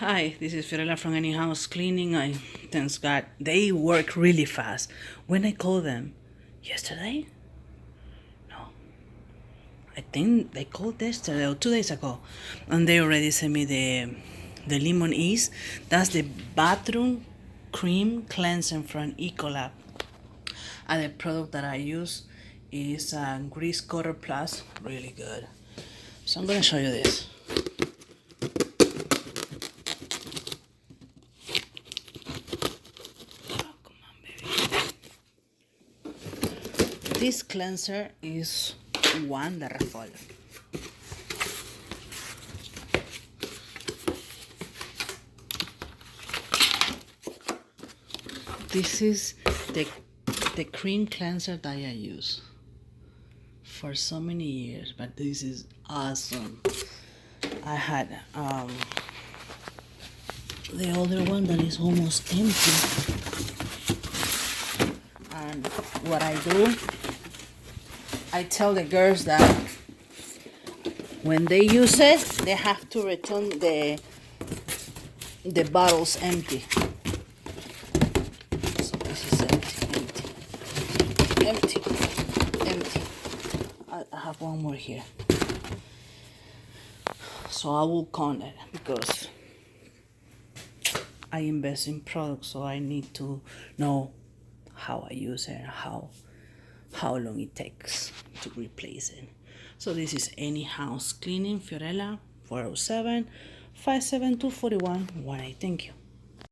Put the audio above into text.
Hi, this is Fiorella from Any House Cleaning. Thanks God, they work really fast. When I called them yesterday, no, I think they called yesterday or 2 days ago, and they already sent me the lemon ease. That's the bathroom cream cleanser from Ecolab. And the product that I use is Grease Cutter Plus, really good. So I'm gonna show you this. This cleanser is wonderful. This is the cream cleanser that I use for so many years, but this is awesome. I had the other one that is almost empty, and what I do, I tell the girls that when they use it, they have to return the bottles empty. So this is empty. I have one more here. So I will count it because I invest in products, so I need to know how I use it and how long it takes to replace it. So this is Any House Cleaning, Fiorella, 407-572-4118. Thank you.